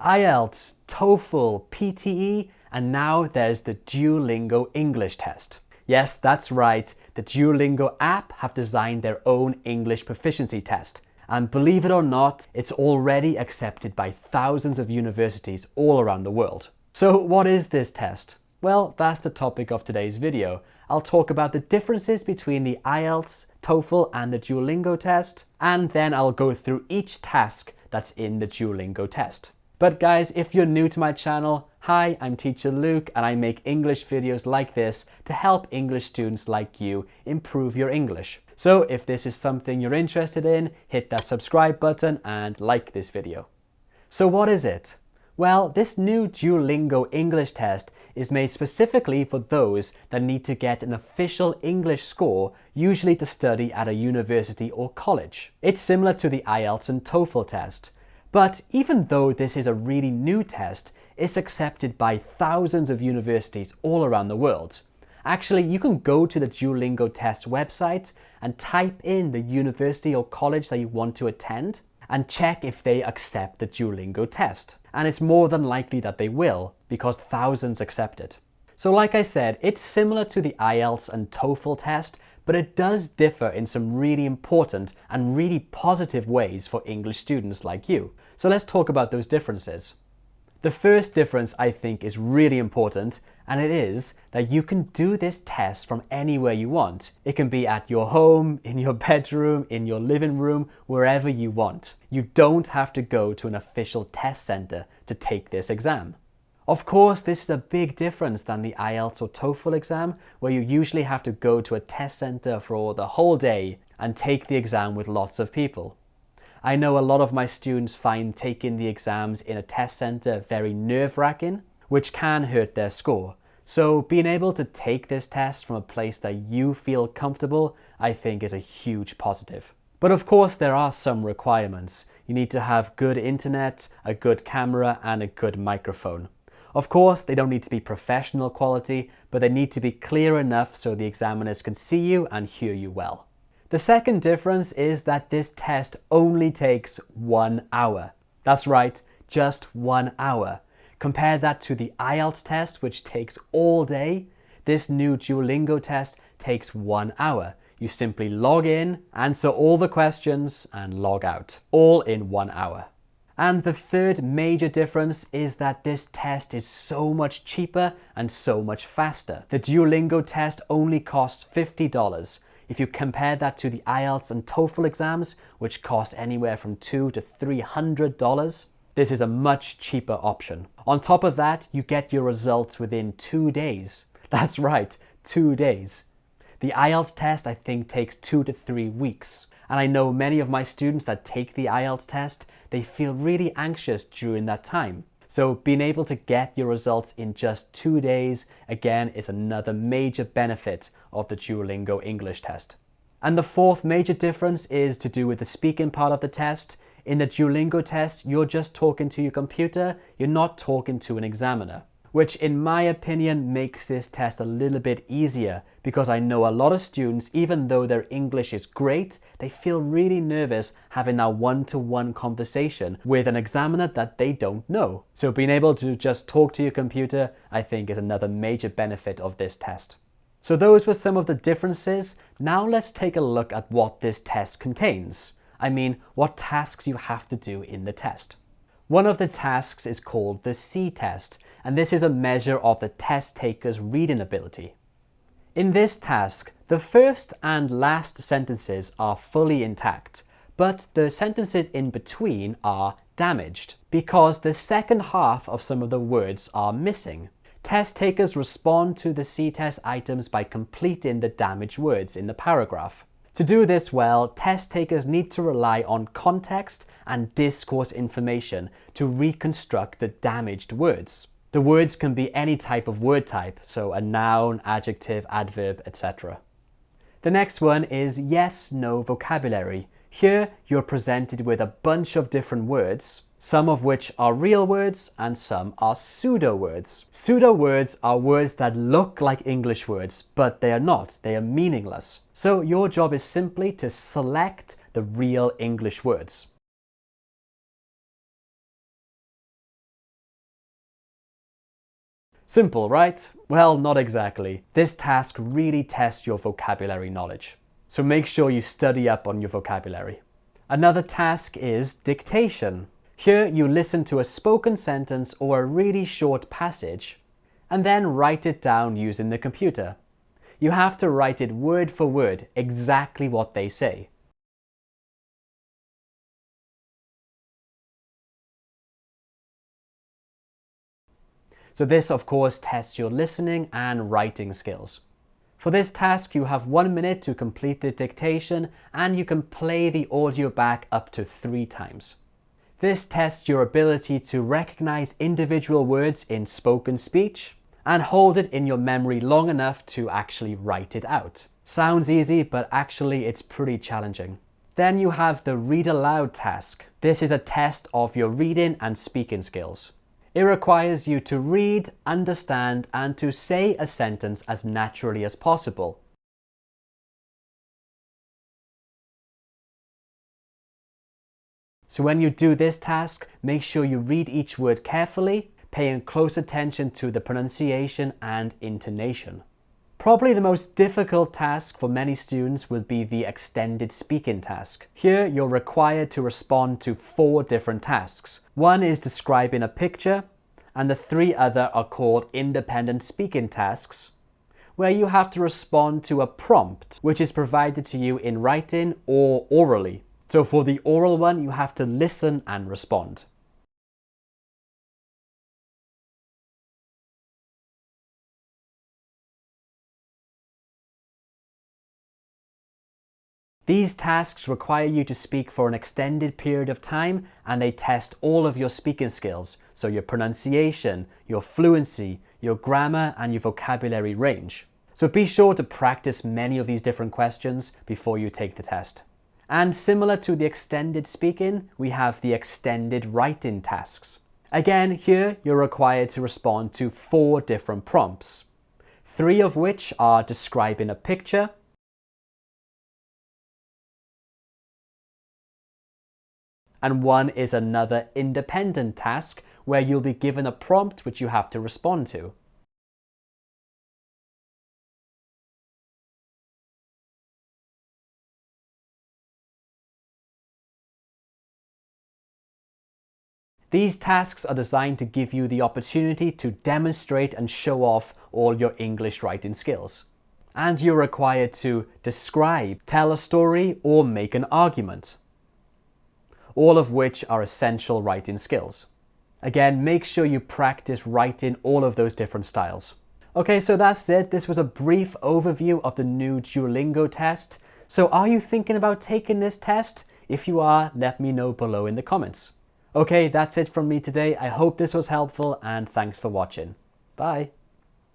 IELTS, TOEFL, PTE, and now there's the Duolingo English Test. Yes, that's right, the Duolingo app have designed their own English proficiency test. And believe it or not, it's already accepted by thousands of universities all around the world. So what is this test? Well, that's the topic of today's video. I'll talk about the differences between the IELTS, TOEFL and the Duolingo test, and then I'll go through each task that's in the Duolingo test. But guys, if you're new to my channel, hi, I'm Teacher Luke and I make English videos like this to help English students like you improve your English. So if this is something you're interested in, hit that subscribe button and like this video. So what is it? Well, this new Duolingo English test is made specifically for those that need to get an official English score, usually to study at a university or college. It's similar to the IELTS and TOEFL test. But even though this is a really new test, it's accepted by thousands of universities all around the world. Actually, you can go to the Duolingo test website and type in the university or college that you want to attend and check if they accept the Duolingo test. And it's more than likely that they will, because thousands accept it. So like I said, it's similar to the IELTS and TOEFL test, but it does differ in some really important and really positive ways for English students like you. So let's talk about those differences. The first difference I think is really important, and it is that you can do this test from anywhere you want. It can be at your home, in your bedroom, in your living room, wherever you want. You don't have to go to an official test center to take this exam. Of course, this is a big difference than the IELTS or TOEFL exam, where you usually have to go to a test center for the whole day and take the exam with lots of people. I know a lot of my students find taking the exams in a test center very nerve-wracking, which can hurt their score. So being able to take this test from a place that you feel comfortable, I think is a huge positive. But of course, there are some requirements. You need to have good internet, a good camera, and a good microphone. Of course, they don't need to be professional quality, but they need to be clear enough so the examiners can see you and hear you well. The second difference is that this test only takes 1 hour. That's right, just 1 hour. Compare that to the IELTS test, which takes all day. This new Duolingo test takes 1 hour. You simply log in, answer all the questions, and log out, all in 1 hour. And the third major difference is that this test is so much cheaper and so much faster. The Duolingo test only costs $50. If you compare that to the IELTS and TOEFL exams, which cost anywhere from $200 to $300, this is a much cheaper option. On top of that, you get your results within 2 days. That's right, 2 days. The IELTS test, I think, takes 2 to 3 weeks. And I know many of my students that take the IELTS test, they feel really anxious during that time. So being able to get your results in just 2 days, again, is another major benefit of the Duolingo English test. And the fourth major difference is to do with the speaking part of the test. In the Duolingo test, you're just talking to your computer, you're not talking to an examiner, which in my opinion makes this test a little bit easier, because I know a lot of students, even though their English is great, they feel really nervous having that one-to-one conversation with an examiner that they don't know. So being able to just talk to your computer, I think, is another major benefit of this test. So those were some of the differences. Now let's take a look at what this test contains. I mean, what tasks you have to do in the test. One of the tasks is called the C test, and this is a measure of the test taker's reading ability. In this task, the first and last sentences are fully intact, but the sentences in between are damaged because the second half of some of the words are missing. Test takers respond to the C test items by completing the damaged words in the paragraph. To do this well, test takers need to rely on context and discourse information to reconstruct the damaged words. The words can be any type of word type, so a noun, adjective, adverb, etc. The next one is yes/no vocabulary. Here you're presented with a bunch of different words, some of which are real words and some are pseudo words. Pseudo words are words that look like English words, but they are not. They are meaningless. So your job is simply to select the real English words. Simple, right? Well, not exactly. This task really tests your vocabulary knowledge. So make sure you study up on your vocabulary. Another task is dictation. Here you listen to a spoken sentence or a really short passage and then write it down using the computer. You have to write it word for word, exactly what they say. So this, of course, tests your listening and writing skills. For this task, you have 1 minute to complete the dictation and you can play the audio back up to 3 times. This tests your ability to recognize individual words in spoken speech and hold it in your memory long enough to actually write it out. Sounds easy, but actually it's pretty challenging. Then you have the read aloud task. This is a test of your reading and speaking skills. It requires you to read, understand, and to say a sentence as naturally as possible. So when you do this task, make sure you read each word carefully, paying close attention to the pronunciation and intonation. Probably the most difficult task for many students will be the extended speaking task. Here you're required to respond to 4 different tasks. One is describing a picture, and the 3 other are called independent speaking tasks, where you have to respond to a prompt which is provided to you in writing or orally. So for the oral one, you have to listen and respond. These tasks require you to speak for an extended period of time and they test all of your speaking skills, so your pronunciation, your fluency, your grammar and your vocabulary range. So be sure to practice many of these different questions before you take the test. And similar to the extended speaking, we have the extended writing tasks. Again, here you're required to respond to 4 different prompts, 3 of which are describing a picture, and 1 is another independent task where you'll be given a prompt which you have to respond to. These tasks are designed to give you the opportunity to demonstrate and show off all your English writing skills. And you're required to describe, tell a story, or make an argument, all of which are essential writing skills. Again, make sure you practice writing all of those different styles. Okay, so that's it. This was a brief overview of the new Duolingo test. So are you thinking about taking this test? If you are, let me know below in the comments. Okay, that's it from me today. I hope this was helpful and thanks for watching. Bye.